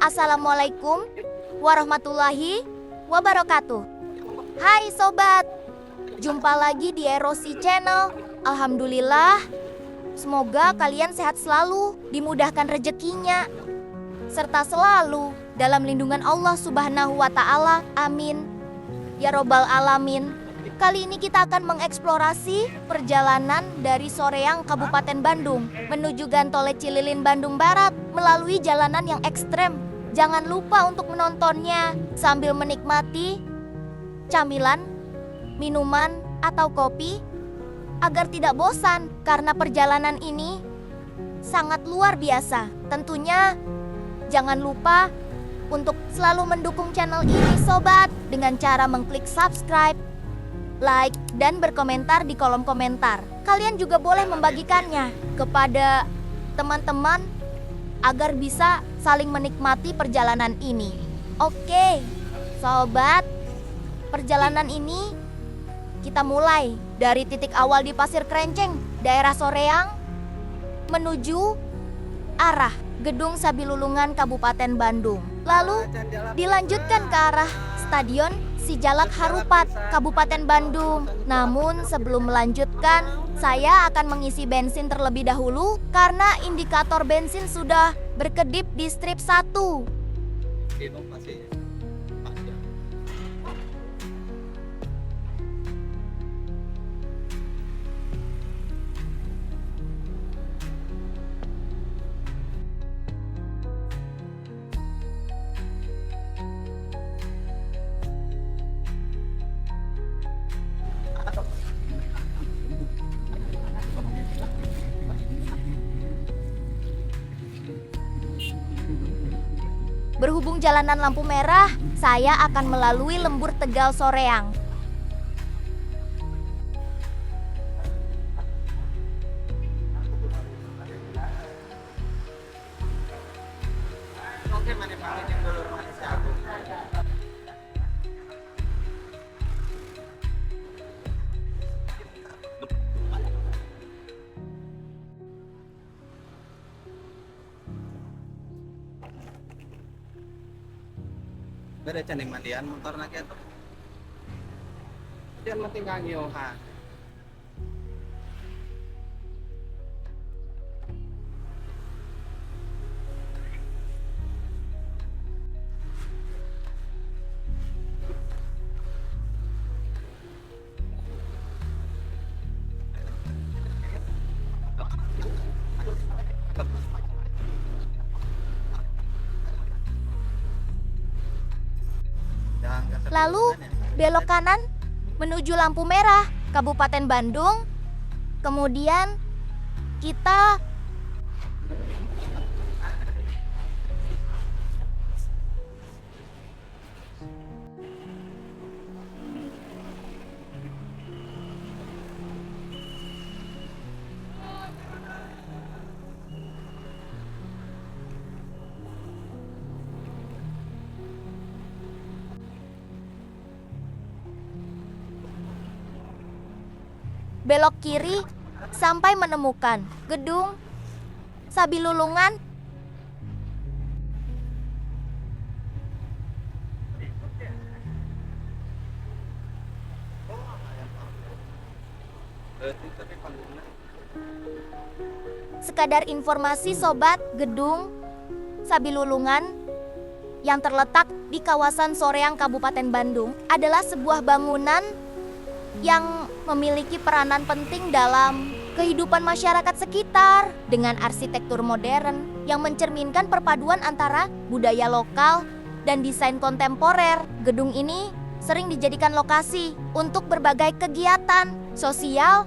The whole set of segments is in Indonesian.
Assalamualaikum warahmatullahi wabarakatuh. Hai sobat, jumpa lagi di Erosi Channel. Alhamdulillah, semoga kalian sehat selalu, dimudahkan rezekinya, serta selalu dalam lindungan Allah Subhanahu wa Ta'ala. Amin ya Robbal Alamin. Kali ini kita akan mengeksplorasi perjalanan dari Soreang, Kabupaten Bandung menuju Gantole Cililin, Bandung Barat melalui jalanan yang ekstrem. Jangan lupa untuk menontonnya sambil menikmati camilan, minuman, atau kopi agar tidak bosan karena perjalanan ini sangat luar biasa. Tentunya jangan lupa untuk selalu mendukung channel ini sobat dengan cara mengklik subscribe, like, dan berkomentar di kolom komentar. Kalian juga boleh membagikannya kepada teman-teman agar bisa saling menikmati perjalanan ini. Oke, sobat, perjalanan ini kita mulai dari titik awal di Pasir Krenceng, daerah Soreang, menuju arah Gedung Sabilulungan, Kabupaten Bandung. Lalu dilanjutkan ke arah Stadion Sijalak Harupat, Kabupaten Bandung. Namun sebelum melanjutkan, saya akan mengisi bensin terlebih dahulu karena indikator bensin sudah berkedip di strip 1. Berhubung jalanan lampu merah, saya akan melalui lembur Tegal Soreang. Beda canding mandian motor nak itu. Dia mati kangyo ha. Lalu belok kanan menuju lampu merah Kabupaten Bandung. Kemudian kita belok kiri sampai menemukan Gedung Sabilulungan. Sekadar informasi sobat, Gedung Sabilulungan yang terletak di kawasan Soreang, Kabupaten Bandung adalah sebuah bangunan yang memiliki peranan penting dalam kehidupan masyarakat sekitar dengan arsitektur modern yang mencerminkan perpaduan antara budaya lokal dan desain kontemporer. Gedung ini sering dijadikan lokasi untuk berbagai kegiatan sosial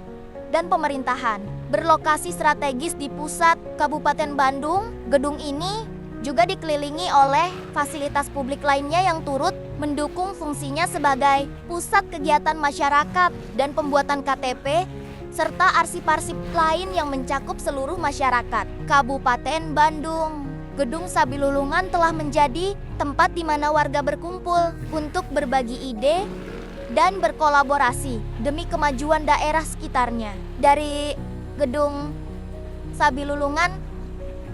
dan pemerintahan. Berlokasi strategis di pusat Kabupaten Bandung, gedung ini juga dikelilingi oleh fasilitas publik lainnya yang turut mendukung fungsinya sebagai pusat kegiatan masyarakat dan pembuatan KTP, serta arsip-arsip lain yang mencakup seluruh masyarakat Kabupaten Bandung. Gedung Sabilulungan telah menjadi tempat di mana warga berkumpul untuk berbagi ide dan berkolaborasi demi kemajuan daerah sekitarnya. Dari Gedung Sabilulungan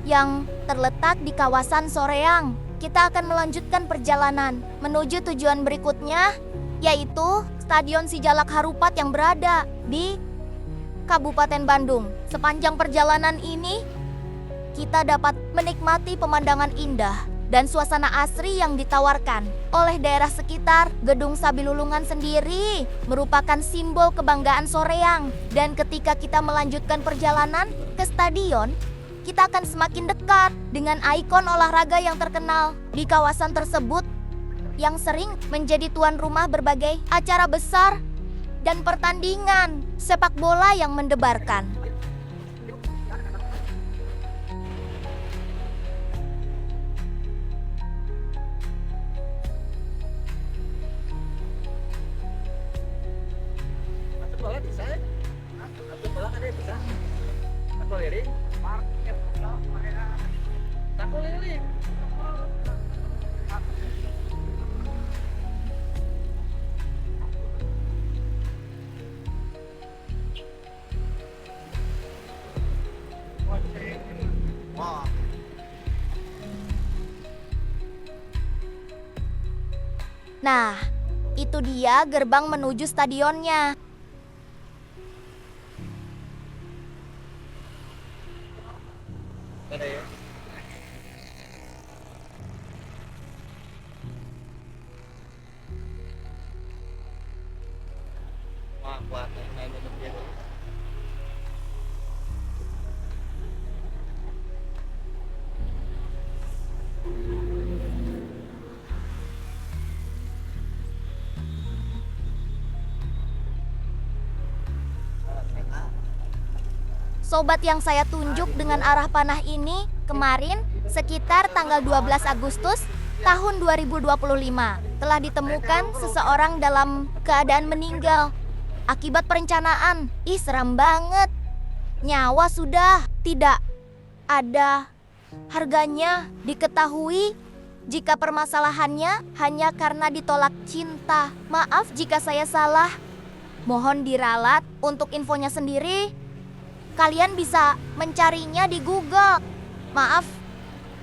yang terletak di kawasan Soreang. Kita akan melanjutkan perjalanan menuju tujuan berikutnya, yaitu Stadion Sijalak Harupat yang berada di Kabupaten Bandung. Sepanjang perjalanan ini, kita dapat menikmati pemandangan indah dan suasana asri yang ditawarkan oleh daerah sekitar. Gedung Sabilulungan sendiri merupakan simbol kebanggaan Soreang. Dan ketika kita melanjutkan perjalanan ke stadion, kita akan semakin dekat dengan ikon olahraga yang terkenal di kawasan tersebut, yang sering menjadi tuan rumah berbagai acara besar dan pertandingan sepak bola yang mendebarkan. Bola bisa ya? Bola kan bisa. Aku lirik. Aku lirik. Wah. Nah, itu dia gerbang menuju stadionnya. Ada ya? Wah, kuat. Nah, ini dia. Sobat yang saya tunjuk dengan arah panah ini kemarin sekitar tanggal 12 Agustus tahun 2025 telah ditemukan seseorang dalam keadaan meninggal akibat perencanaan. Ih, seram banget. Nyawa sudah tidak ada harganya. Diketahui jika permasalahannya hanya karena ditolak cinta. Maaf jika saya salah. Mohon diralat. Untuk infonya sendiri, kalian bisa mencarinya di Google. Maaf,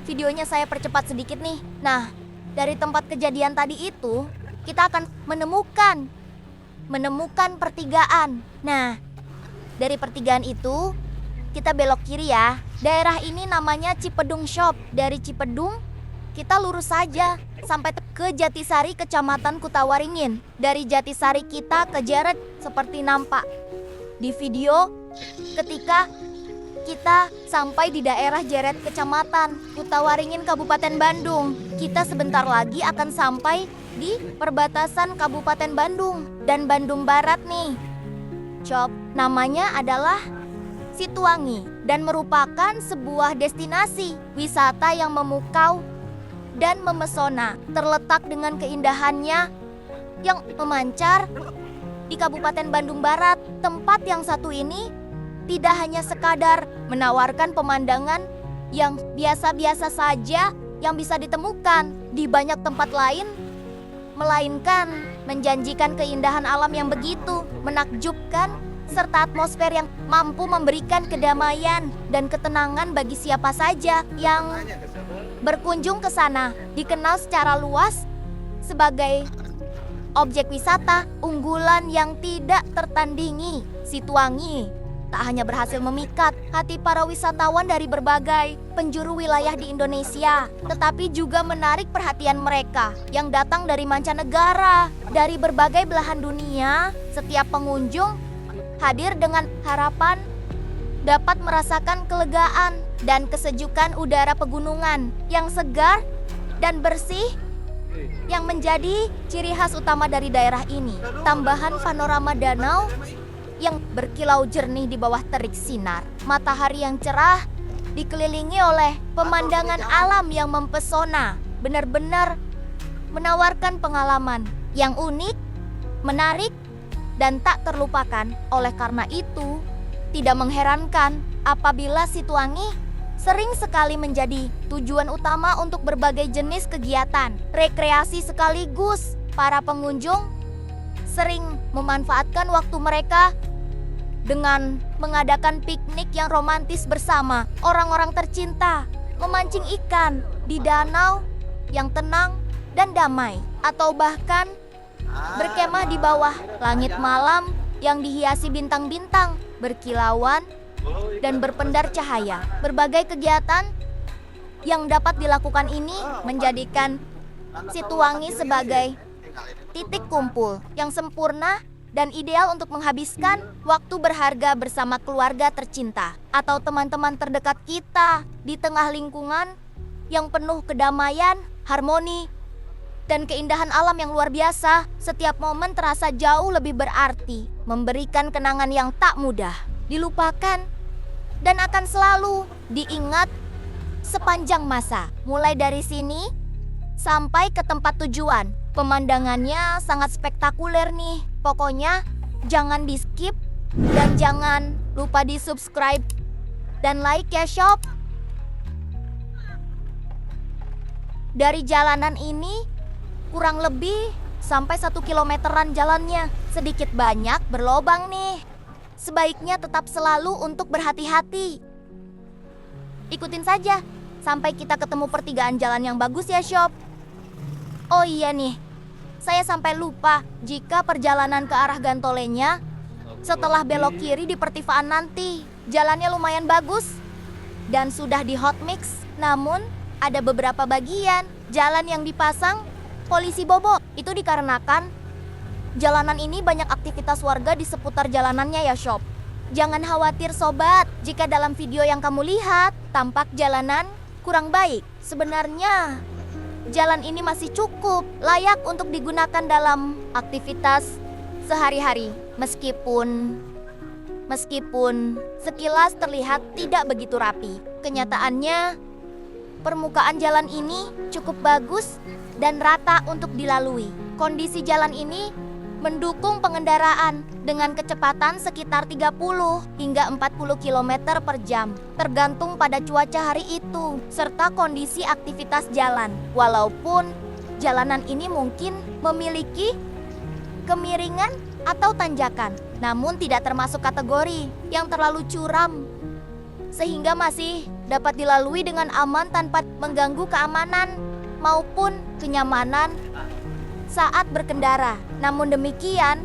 videonya saya percepat sedikit nih. Nah, dari tempat kejadian tadi itu, kita akan menemukan pertigaan. Nah, dari pertigaan itu, kita belok kiri ya. Daerah ini namanya Cipedung Shop. Dari Cipedung, kita lurus saja sampai ke Jatisari, Kecamatan Kutawaringin. Dari Jatisari kita ke Jeret seperti nampak di video. Ketika kita sampai di daerah Jeret, Kecamatan Kutawaringin, Kabupaten Bandung, kita sebentar lagi akan sampai di perbatasan Kabupaten Bandung dan Bandung Barat nih. Shop namanya adalah Situangi dan merupakan sebuah destinasi wisata yang memukau dan memesona, terletak dengan keindahannya yang memancar di Kabupaten Bandung Barat. Tempat yang satu ini tidak hanya sekadar menawarkan pemandangan yang biasa-biasa saja yang bisa ditemukan di banyak tempat lain, melainkan menjanjikan keindahan alam yang begitu menakjubkan serta atmosfer yang mampu memberikan kedamaian dan ketenangan bagi siapa saja yang berkunjung ke sana. Dikenal secara luas sebagai objek wisata unggulan yang tidak tertandingi. Situangi tak hanya berhasil memikat hati para wisatawan dari berbagai penjuru wilayah di Indonesia, tetapi juga menarik perhatian mereka yang datang dari mancanegara, dari berbagai belahan dunia. Setiap pengunjung hadir dengan harapan dapat merasakan kelegaan dan kesejukan udara pegunungan yang segar dan bersih yang menjadi ciri khas utama dari daerah ini. Tambahan panorama danau yang berkilau jernih di bawah terik sinar matahari yang cerah, dikelilingi oleh pemandangan alam yang mempesona, benar-benar menawarkan pengalaman yang unik, menarik, dan tak terlupakan. Oleh karena itu, tidak mengherankan apabila Situangi sering sekali menjadi tujuan utama untuk berbagai jenis kegiatan rekreasi sekaligus. Para pengunjung sering memanfaatkan waktu mereka dengan mengadakan piknik yang romantis bersama orang-orang tercinta memancing ikan di danau yang tenang dan damai, atau bahkan berkemah di bawah langit malam yang dihiasi bintang-bintang berkilauan dan berpendar cahaya. Berbagai kegiatan yang dapat dilakukan ini menjadikan Situwangi sebagai titik kumpul yang sempurna dan ideal untuk menghabiskan waktu berharga bersama keluarga tercinta atau teman-teman terdekat kita di tengah lingkungan yang penuh kedamaian, harmoni, dan keindahan alam yang luar biasa. Setiap momen terasa jauh lebih berarti, memberikan kenangan yang tak mudah dilupakan dan akan selalu diingat sepanjang masa. Mulai dari sini sampai ke tempat tujuan, pemandangannya sangat spektakuler nih. Pokoknya jangan di skip dan jangan lupa di subscribe dan like ya sob. Dari jalanan ini kurang lebih sampai 1 kilometeran jalannya. Sedikit banyak berlobang nih. Sebaiknya tetap selalu untuk berhati-hati. Ikutin saja sampai kita ketemu pertigaan jalan yang bagus ya sob. Oh iya nih, saya sampai lupa jika perjalanan ke arah Gantolenya setelah belok kiri di pertigaan nanti. Jalannya lumayan bagus dan sudah di hot mix. Namun ada beberapa bagian jalan yang dipasang polisi bobo. Itu dikarenakan jalanan ini banyak aktivitas warga di seputar jalanannya ya sob. Jangan khawatir sobat jika dalam video yang kamu lihat tampak jalanan kurang baik. Sebenarnya jalan ini masih cukup layak untuk digunakan dalam aktivitas sehari-hari. Meskipun sekilas terlihat tidak begitu rapi. Kenyataannya permukaan jalan ini cukup bagus dan rata untuk dilalui. Kondisi jalan ini mendukung pengendaraan dengan kecepatan sekitar 30 hingga 40 km per jam, tergantung pada cuaca hari itu serta kondisi aktivitas jalan. Walaupun jalanan ini mungkin memiliki kemiringan atau tanjakan, namun tidak termasuk kategori yang terlalu curam, sehingga masih dapat dilalui dengan aman tanpa mengganggu keamanan maupun kenyamanan saat berkendara. Namun demikian,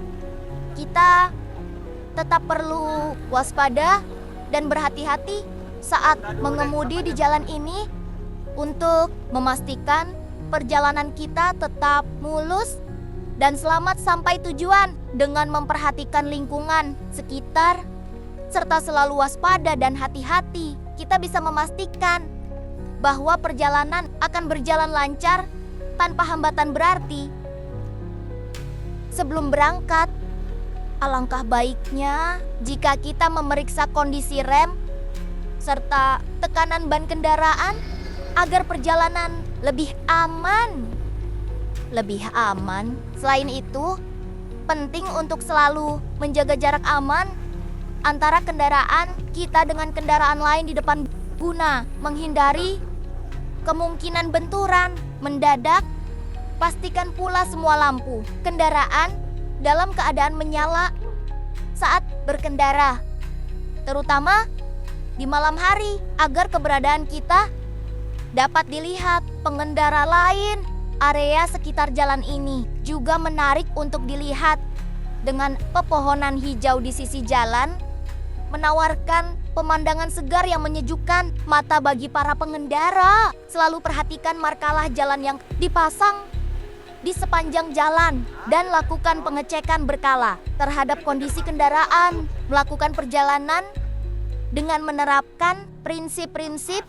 kita tetap perlu waspada dan berhati-hati saat mengemudi di jalan ini untuk memastikan perjalanan kita tetap mulus dan selamat sampai tujuan dengan memperhatikan lingkungan sekitar serta selalu waspada dan hati-hati. Kita bisa memastikan bahwa perjalanan akan berjalan lancar tanpa hambatan berarti. Sebelum berangkat, alangkah baiknya jika kita memeriksa kondisi rem serta tekanan ban kendaraan agar perjalanan lebih aman. Selain itu, penting untuk selalu menjaga jarak aman antara kendaraan kita dengan kendaraan lain di depan guna menghindari kemungkinan benturan mendadak. Pastikan pula semua lampu kendaraan dalam keadaan menyala saat berkendara, terutama di malam hari, agar keberadaan kita dapat dilihat pengendara lain. Area sekitar jalan ini juga menarik untuk dilihat dengan pepohonan hijau di sisi jalan, menawarkan pemandangan segar yang menyejukkan mata bagi para pengendara. Selalu perhatikan markalah jalan yang dipasang di sepanjang jalan dan lakukan pengecekan berkala terhadap kondisi kendaraan. Melakukan perjalanan dengan menerapkan prinsip-prinsip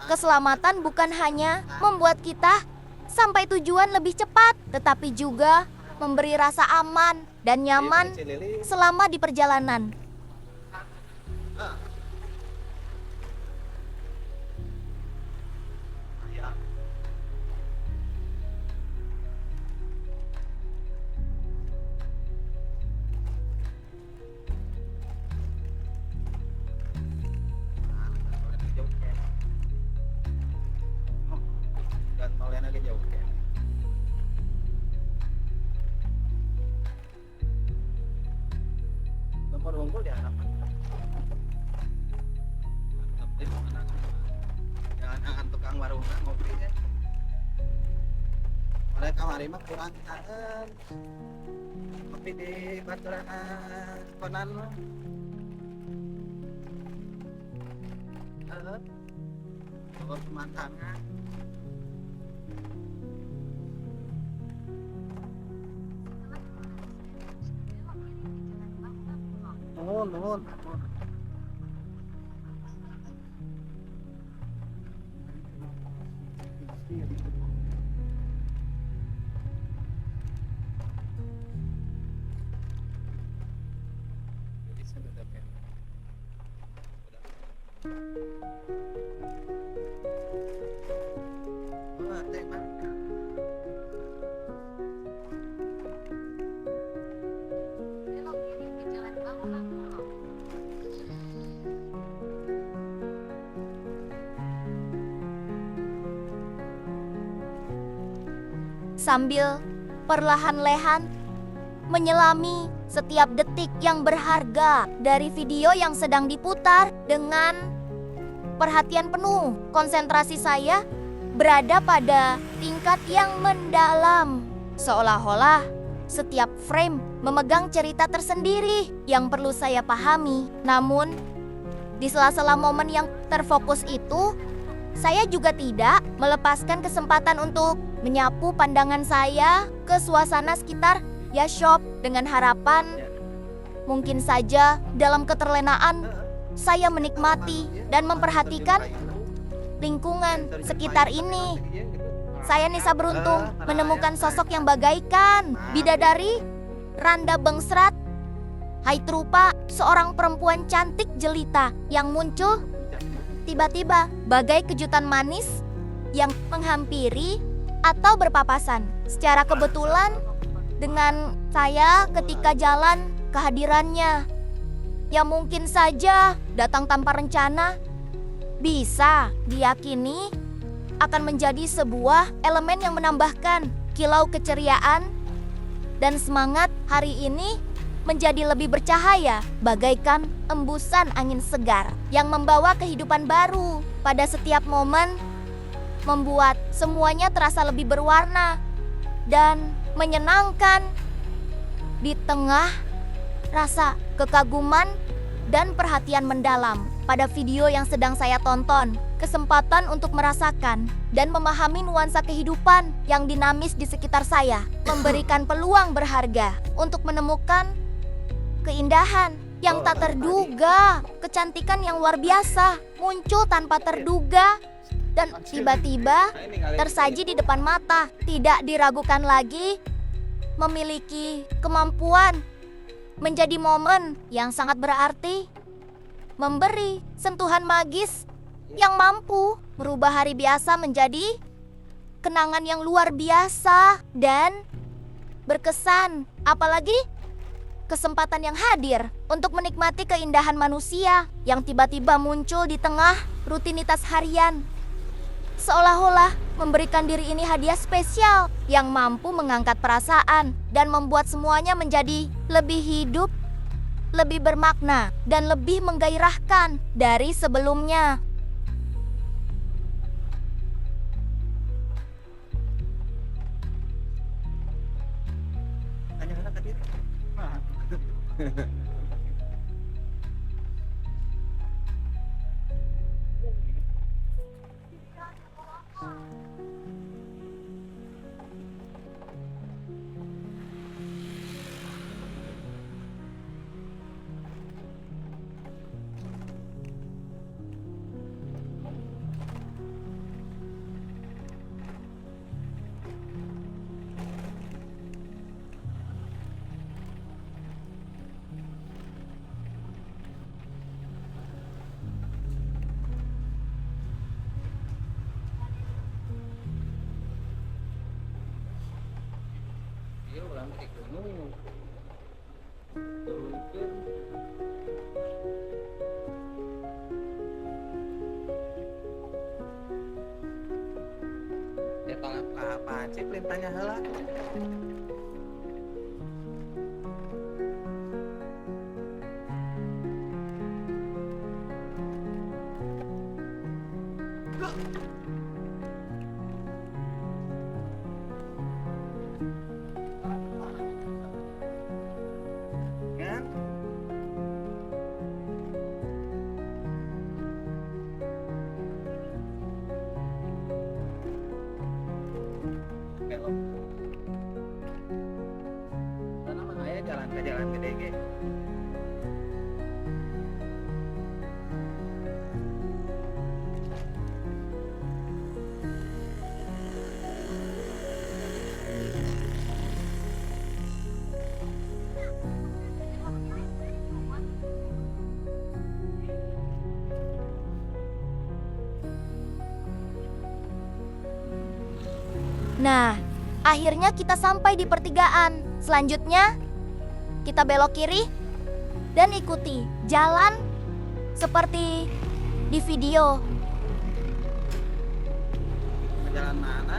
keselamatan bukan hanya membuat kita sampai tujuan lebih cepat, tetapi juga memberi rasa aman dan nyaman selama di perjalanan. Rumput ya, jangan tukang warungnya ngopi ya. Oleh kamari mah kurang kangen. Ngopi di baturan konan mah. Bawa pemandangan. Nuhun. Sambil perlahan-lahan menyelami setiap detik yang berharga dari video yang sedang diputar dengan perhatian penuh. Konsentrasi saya berada pada tingkat yang mendalam, seolah-olah setiap frame memegang cerita tersendiri yang perlu saya pahami. Namun, di sela-sela momen yang terfokus itu, saya juga tidak melepaskan kesempatan untuk menyapu pandangan saya ke suasana sekitar Yashop dengan harapan mungkin saja dalam keterlenaan saya menikmati dan memperhatikan lingkungan sekitar ini. Saya Nisa beruntung menemukan sosok yang bagaikan bidadari Randa Bengsrat. Haitrupa seorang perempuan cantik jelita yang muncul tiba-tiba bagai kejutan manis yang menghampiri atau berpapasan secara kebetulan dengan saya ketika jalan. Kehadirannya yang mungkin saja datang tanpa rencana bisa diyakini akan menjadi sebuah elemen yang menambahkan kilau keceriaan dan semangat hari ini menjadi lebih bercahaya bagaikan embusan angin segar yang membawa kehidupan baru pada setiap momen, membuat semuanya terasa lebih berwarna dan menyenangkan. Di tengah rasa kekaguman dan perhatian mendalam pada video yang sedang saya tonton, kesempatan untuk merasakan dan memahami nuansa kehidupan yang dinamis di sekitar saya memberikan peluang berharga untuk menemukan keindahan yang tak terduga, kecantikan yang luar biasa muncul tanpa terduga dan tiba-tiba tersaji di depan mata. Tidak diragukan lagi, memiliki kemampuan menjadi momen yang sangat berarti, memberi sentuhan magis yang mampu merubah hari biasa menjadi kenangan yang luar biasa dan berkesan. Apalagi kesempatan yang hadir untuk menikmati keindahan manusia yang tiba-tiba muncul di tengah rutinitas harian, seolah-olah memberikan diri ini hadiah spesial yang mampu mengangkat perasaan dan membuat semuanya menjadi lebih hidup, lebih bermakna, dan lebih menggairahkan dari sebelumnya. Iya, orang naik gunung. Turunkeun. Ya tolak apa cek perintahnya heula. Kan? Belok. Sana mah aya jalan ke jalan gede ge. Nah, akhirnya kita sampai di pertigaan. Selanjutnya, kita belok kiri dan ikuti jalan seperti di video. Ke jalan mana?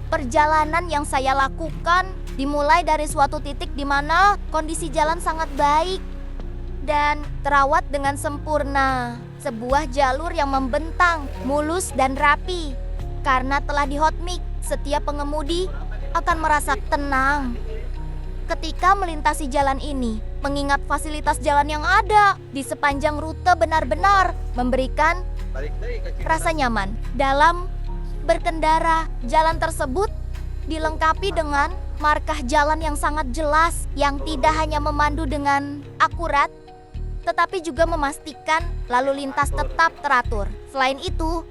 Perjalanan yang saya lakukan dimulai dari suatu titik di mana kondisi jalan sangat baik dan terawat dengan sempurna. Sebuah jalur yang membentang, mulus dan rapi. Karena telah di hot mix, setiap pengemudi akan merasa tenang ketika melintasi jalan ini, mengingat fasilitas jalan yang ada di sepanjang rute benar-benar memberikan Balik deui ke Cirebon. rasa nyaman dalam berkendara. Jalan tersebut dilengkapi dengan markah jalan yang sangat jelas yang tidak hanya memandu dengan akurat tetapi juga memastikan lalu lintas tetap teratur. Selain itu,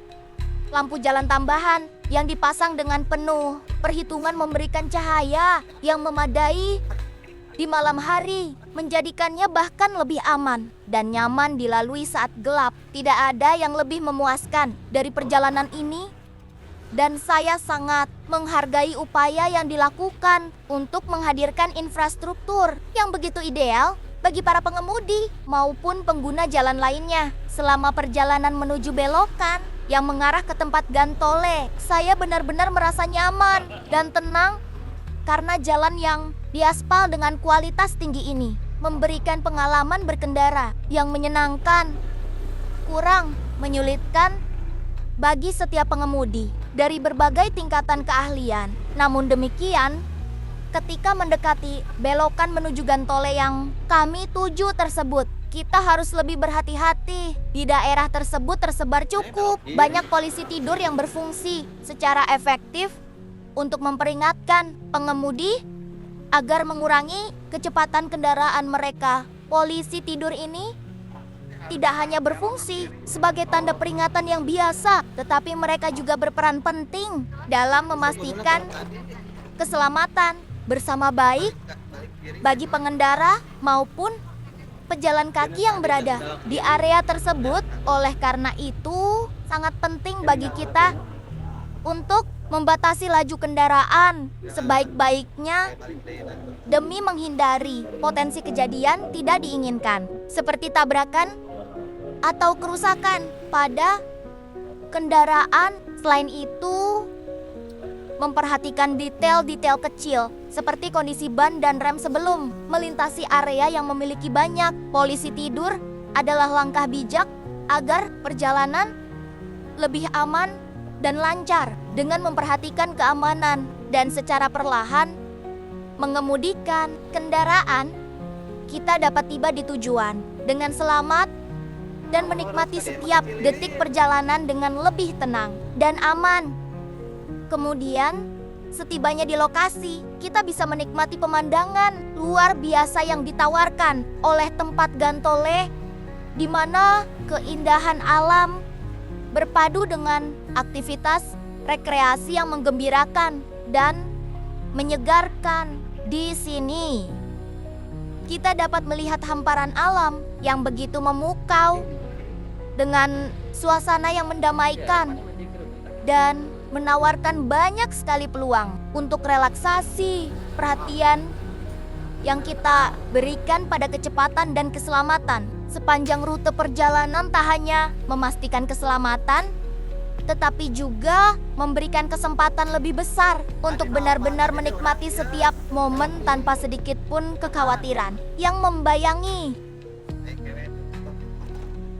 lampu jalan tambahan yang dipasang dengan penuh perhitungan memberikan cahaya yang memadai di malam hari, menjadikannya bahkan lebih aman dan nyaman dilalui saat gelap. Tidak ada yang lebih memuaskan dari perjalanan ini, dan saya sangat menghargai upaya yang dilakukan untuk menghadirkan infrastruktur yang begitu ideal bagi para pengemudi maupun pengguna jalan lainnya. Selama perjalanan menuju belokan yang mengarah ke tempat Gantole, saya benar-benar merasa nyaman dan tenang karena jalan yang diaspal dengan kualitas tinggi ini memberikan pengalaman berkendara yang menyenangkan, kurang menyulitkan bagi setiap pengemudi dari berbagai tingkatan keahlian. Namun demikian, ketika mendekati belokan menuju Gantole yang kami tuju tersebut, kita harus lebih berhati-hati. Di daerah tersebut tersebar cukup banyak polisi tidur yang berfungsi secara efektif untuk memperingatkan pengemudi agar mengurangi kecepatan kendaraan mereka. Polisi tidur ini tidak hanya berfungsi sebagai tanda peringatan yang biasa, tetapi mereka juga berperan penting dalam memastikan keselamatan bersama baik bagi pengendara maupun pejalan kaki yang berada di area tersebut. Oleh karena itu, sangat penting bagi kita untuk membatasi laju kendaraan sebaik-baiknya demi menghindari potensi kejadian tidak diinginkan, seperti tabrakan atau kerusakan pada kendaraan. Selain itu, memperhatikan detail-detail kecil seperti kondisi ban dan rem sebelum melintasi area yang memiliki banyak polisi tidur adalah langkah bijak agar perjalanan lebih aman dan lancar. Dengan memperhatikan keamanan dan secara perlahan mengemudikan kendaraan, kita dapat tiba di tujuan dengan selamat dan menikmati setiap detik perjalanan dengan lebih tenang dan aman. Kemudian, setibanya di lokasi, kita bisa menikmati pemandangan luar biasa yang ditawarkan oleh tempat Gantole, di mana keindahan alam berpadu dengan aktivitas rekreasi yang menggembirakan dan menyegarkan. Di sini, kita dapat melihat hamparan alam yang begitu memukau dengan suasana yang mendamaikan dan menawarkan banyak sekali peluang untuk relaksasi. Perhatian yang kita berikan pada kecepatan dan keselamatan sepanjang rute perjalanan tak hanya memastikan keselamatan, tetapi juga memberikan kesempatan lebih besar untuk benar-benar menikmati setiap momen tanpa sedikit pun kekhawatiran yang membayangi.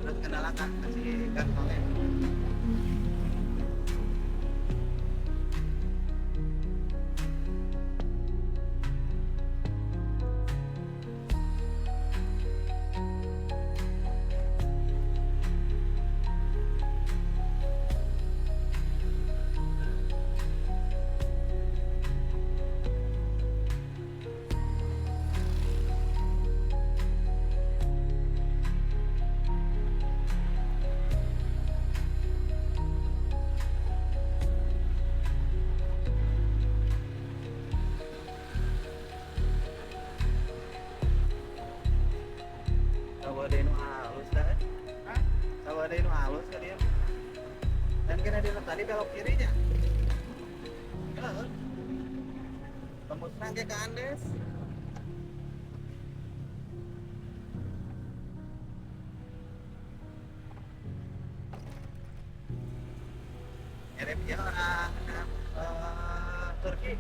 Terus kenalan kan kasih gantongnya. Sawade nu halus dah. Sawade nu halus kan dia. Dan kena dia tadi belok kirinya. Tembus nangke ke Andes. Mirip dia orang Turki.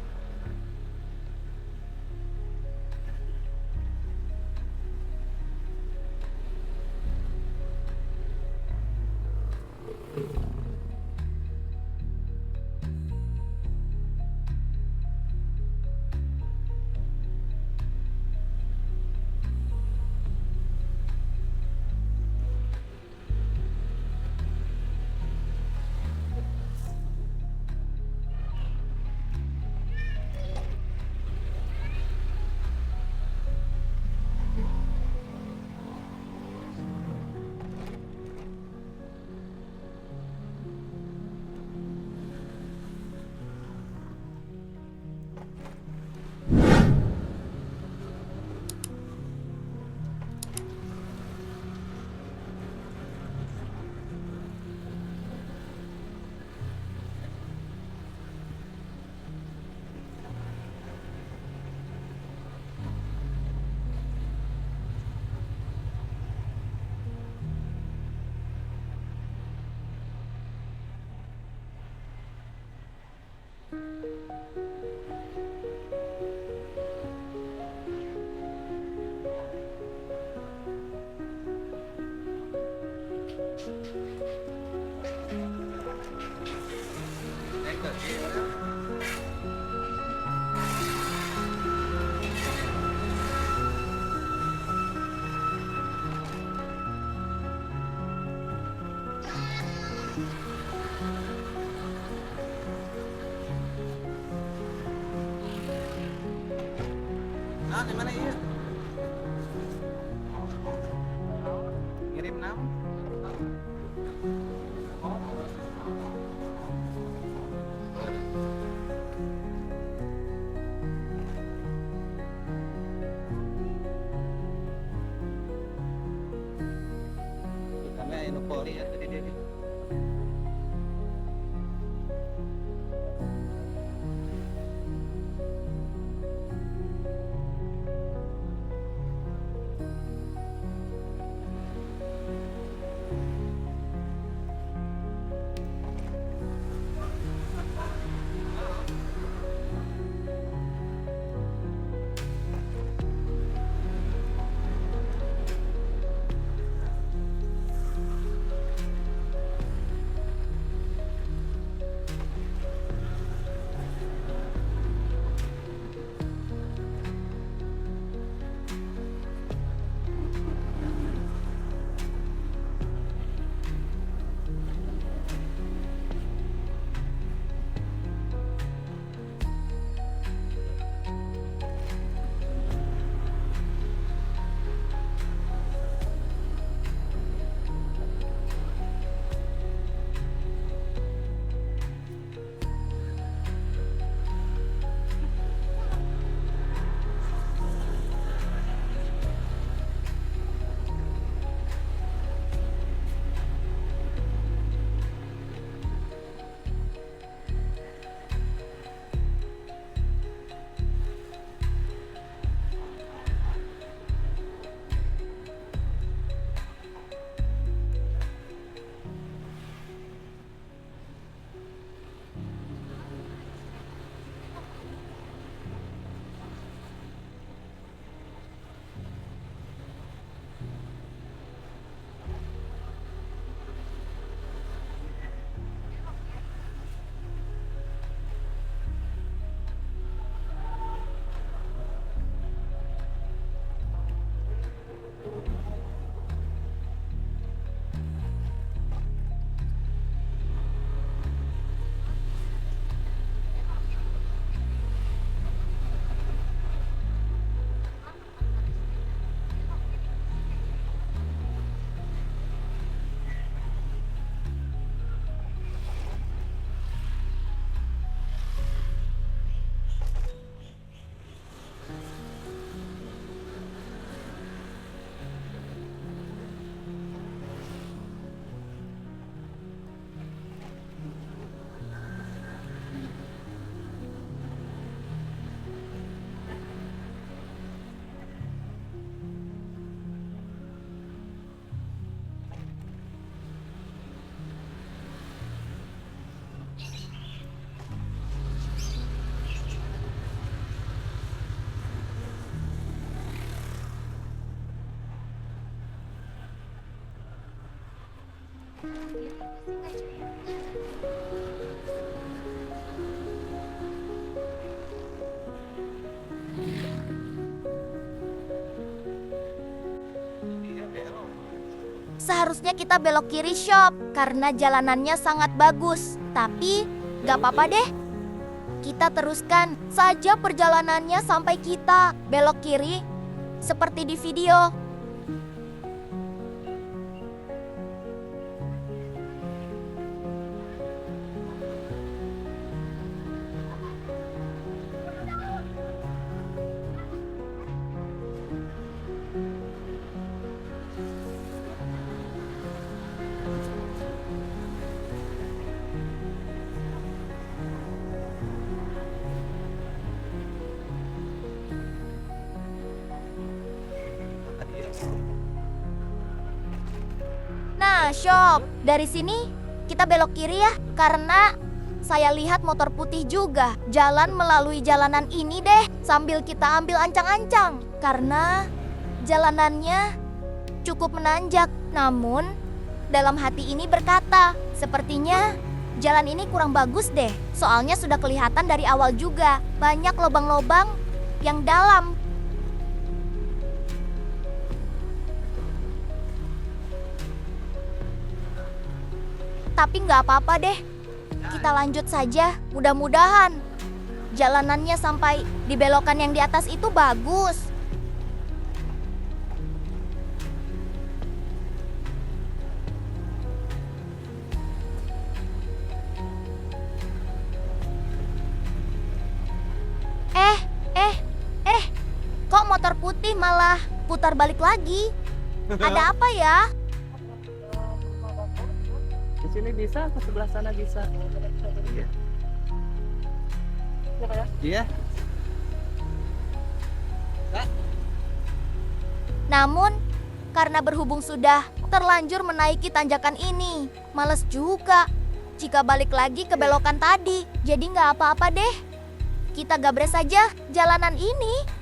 Nah, di mana ya? Ngirim 6. Kami anu poli ya tadi dia. Iya, belok. Seharusnya kita belok kiri shop karena jalanannya sangat bagus. Tapi gak apa-apa deh. Kita teruskan saja perjalanannya sampai kita belok kiri seperti di video. Tadi ya. Nah, shop, dari sini kita belok kiri ya, karena saya lihat motor putih juga jalan melalui jalanan ini deh, sambil kita ambil ancang-ancang. Karena jalanannya cukup menanjak, namun dalam hati ini berkata, sepertinya jalan ini kurang bagus deh. Soalnya sudah kelihatan dari awal juga, banyak lubang-lubang yang dalam. Tapi nggak apa-apa deh, kita lanjut saja. Mudah-mudahan jalanannya sampai di belokan yang di atas itu bagus. Kok motor putih malah putar balik lagi? Ada apa ya? Di sini bisa, ke sebelah sana bisa. Iya. Ya, Kak, ya? Iya. Namun, karena berhubung sudah terlanjur menaiki tanjakan ini, males juga jika balik lagi ke belokan tadi. Jadi nggak apa-apa deh. Kita gabres saja jalanan ini.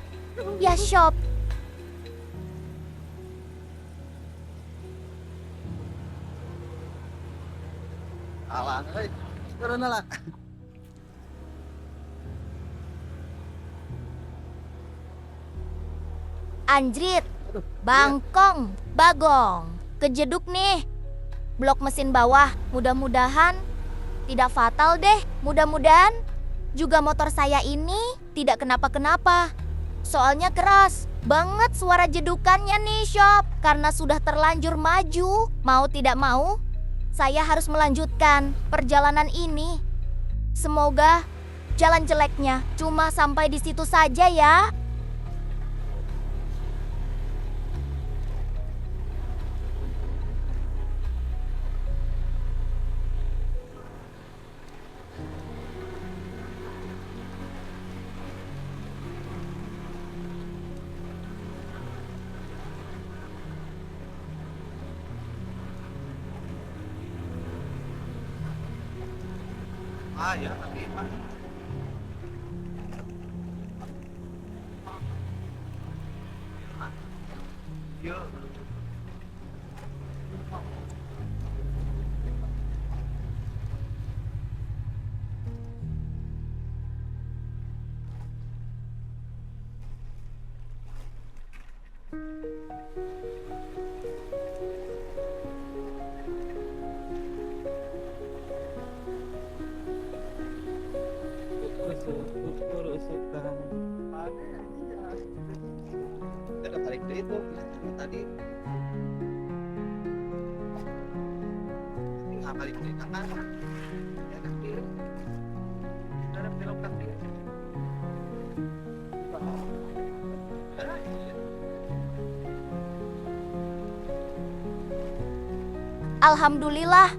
Ya, shop. Alah, turun lah. Anjrit, bangkong, bagong. Kejeduk nih. Blok mesin bawah, mudah-mudahan tidak fatal deh. Mudah-mudahan juga motor saya ini tidak kenapa-kenapa. Soalnya keras banget suara jedukannya nih, shop. Karena sudah terlanjur maju, mau tidak mau, saya harus melanjutkan perjalanan ini. Semoga jalan jeleknya cuma sampai di situ saja ya. Ah ya, tapi Pak. Yuk. Urusukan. Kita udah balik ke itu tadi. Nggak balik ke kanan. Ya nanti ada belokan di. Alhamdulillah.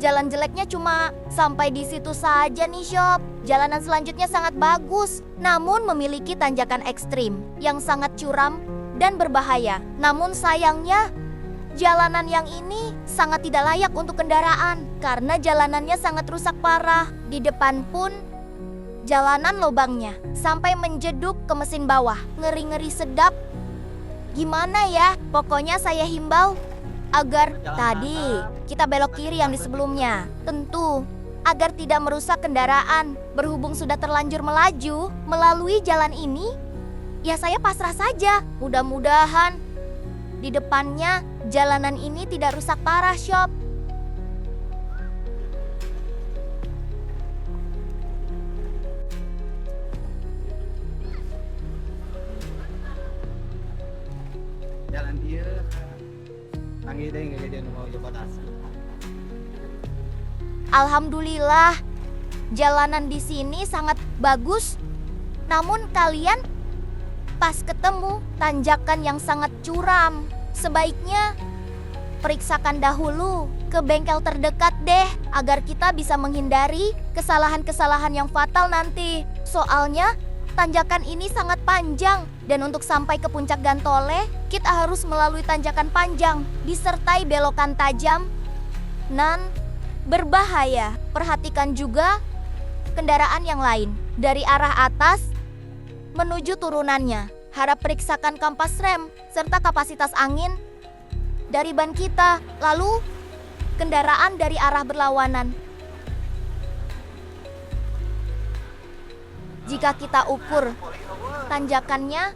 Jalan jeleknya cuma sampai di situ saja nih, shop. Jalanan selanjutnya sangat bagus, namun memiliki tanjakan ekstrim yang sangat curam dan berbahaya. Namun sayangnya, jalanan yang ini sangat tidak layak untuk kendaraan karena jalanannya sangat rusak parah. Di depan pun jalanan lubangnya sampai menjeduk ke mesin bawah. Ngeri-ngeri sedap. Gimana ya? Pokoknya saya himbau agar tadi kita belok kiri yang di sebelumnya. Tentu, agar tidak merusak kendaraan. Berhubung sudah terlanjur melaju melalui jalan ini, ya saya pasrah saja. Mudah-mudahan di depannya jalanan ini tidak rusak parah, Shop. Jalan dia tangi deh nggak jadi mau coba asli. Alhamdulillah, jalanan di sini sangat bagus. Namun kalian pas ketemu tanjakan yang sangat curam, sebaiknya periksakan dahulu ke bengkel terdekat deh, agar kita bisa menghindari kesalahan-kesalahan yang fatal nanti. Soalnya tanjakan ini sangat panjang, dan untuk sampai ke puncak Gantole, kita harus melalui tanjakan panjang, disertai belokan tajam dan berbahaya. Perhatikan juga kendaraan yang lain dari arah atas menuju turunannya. Harap periksakan kampas rem serta kapasitas angin dari ban kita, lalu kendaraan dari arah berlawanan. Jika kita ukur tanjakannya,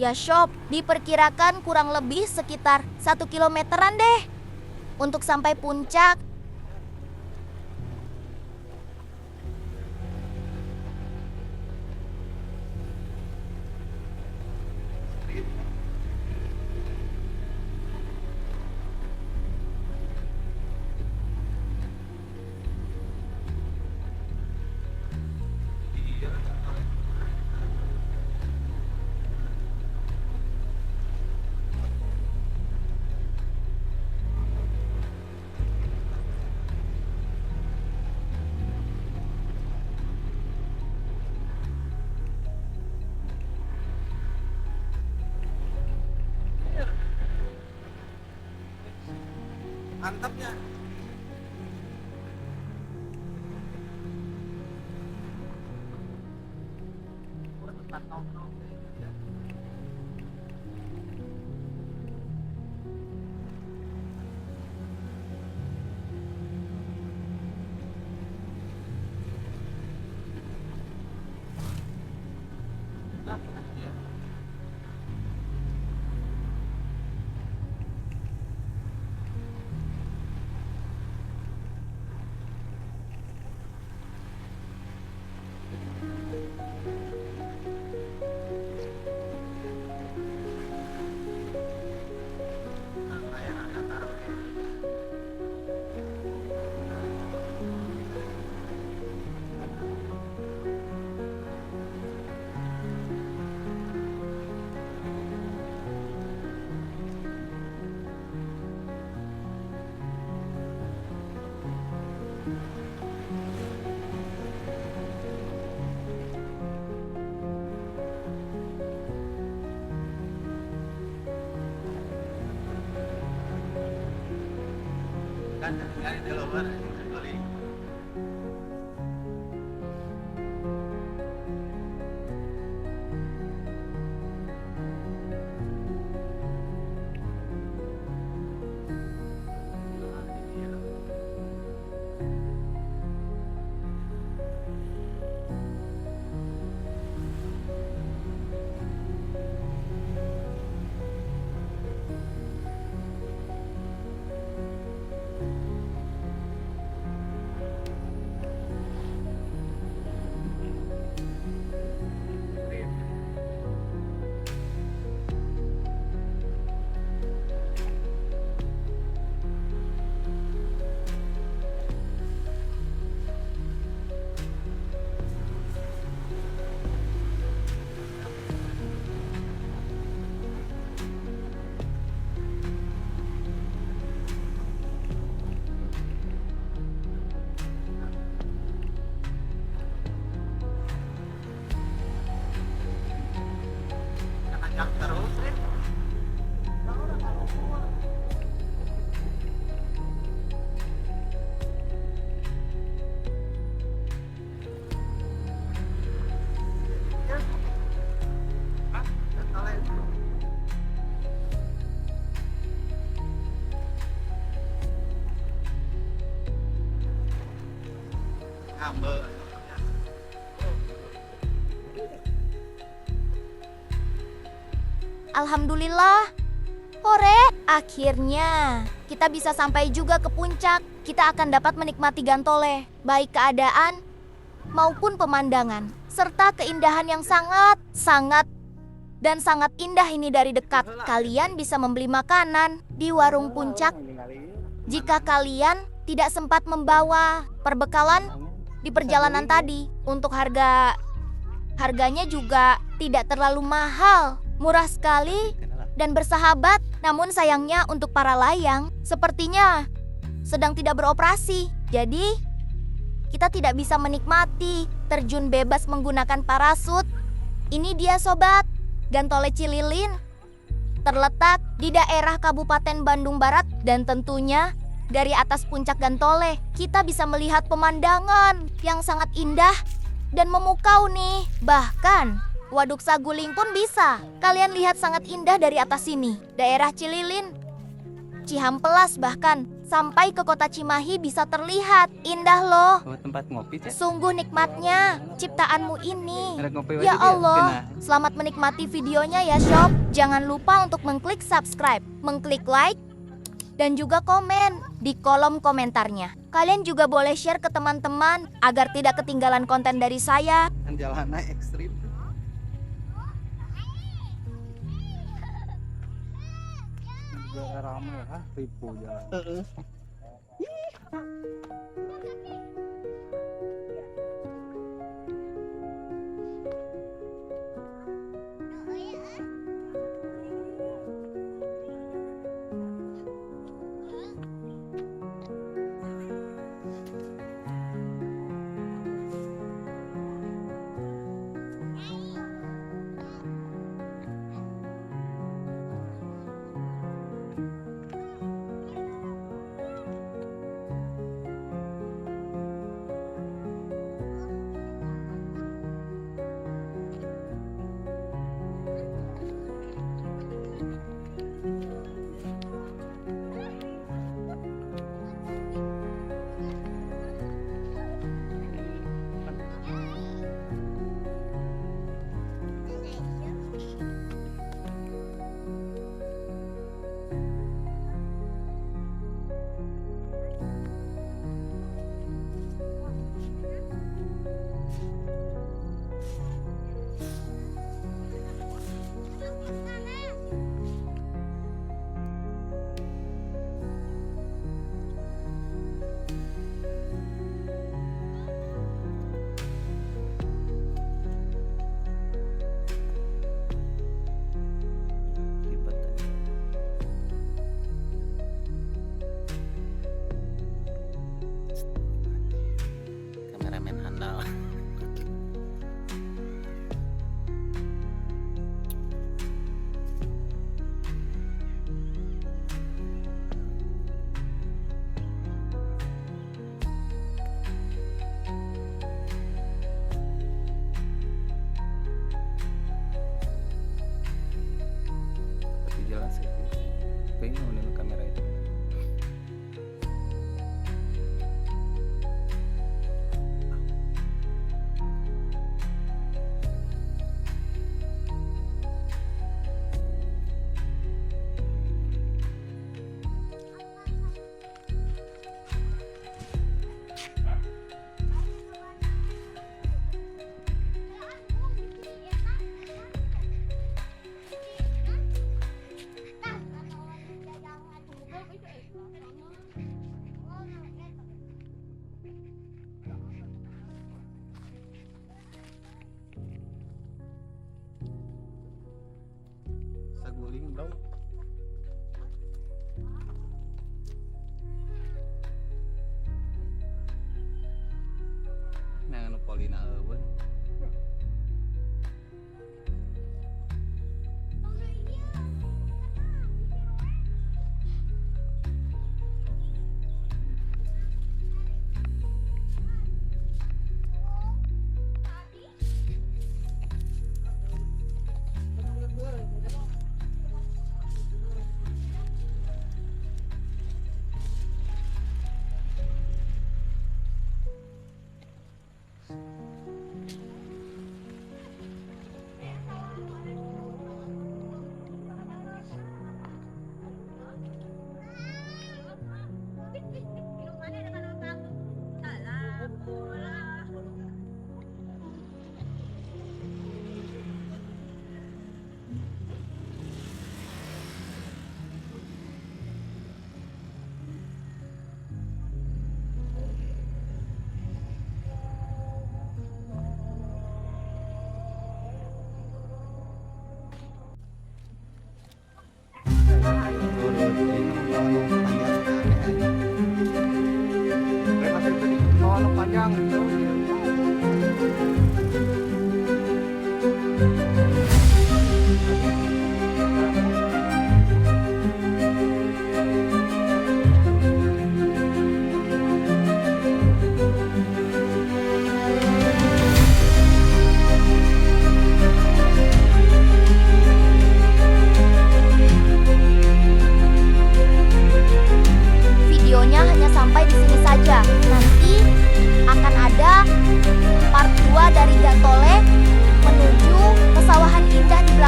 ya Shop, diperkirakan kurang lebih sekitar 1 kilometeran deh untuk sampai puncak. Mantapnya. Kan di luar beli. Terus Rambe. Alhamdulillah. Hore, akhirnya kita bisa sampai juga ke puncak. Kita akan dapat menikmati Gantole, baik keadaan maupun pemandangan, serta keindahan yang sangat indah ini dari dekat. Kalian bisa membeli makanan di warung puncak jika kalian tidak sempat membawa perbekalan di perjalanan tadi. Untuk harganya juga tidak terlalu mahal, murah sekali dan bersahabat. Namun sayangnya untuk para layang sepertinya sedang tidak beroperasi. Jadi kita tidak bisa menikmati terjun bebas menggunakan parasut. Ini dia sobat, Gantole Cililin terletak di daerah Kabupaten Bandung Barat, dan tentunya dari atas puncak Gantole kita bisa melihat pemandangan yang sangat indah dan memukau nih. Bahkan Waduk Saguling pun bisa kalian lihat sangat indah dari atas sini. Daerah Cililin, Cihampelas, bahkan sampai ke kota Cimahi bisa terlihat. Indah loh. Oh, tempat ngopi, Cek. Sungguh nikmatnya ciptaanmu ini. Ada ngopi Ya wajib Allah, selamat menikmati videonya ya sob. Jangan lupa untuk mengklik subscribe, mengklik like, dan juga komen di kolom komentarnya. Kalian juga boleh share ke teman-teman agar tidak ketinggalan konten dari saya. Kan jalannya ekstrim. Juga ramai ya, ribu jalan.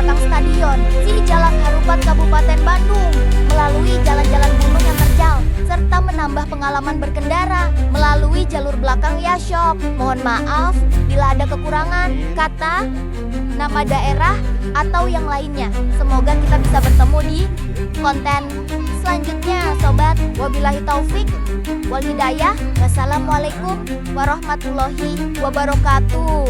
belakang stadion, di Jalan Harupat Kabupaten Bandung, melalui jalan-jalan gunung yang terjal, serta menambah pengalaman berkendara melalui jalur belakang Yashop. Mohon maaf bila ada kekurangan kata, nama daerah, atau yang lainnya. Semoga kita bisa bertemu di konten selanjutnya, sobat. Wabillahi taufik wal hidayah. Wassalamualaikum warahmatullahi wabarakatuh.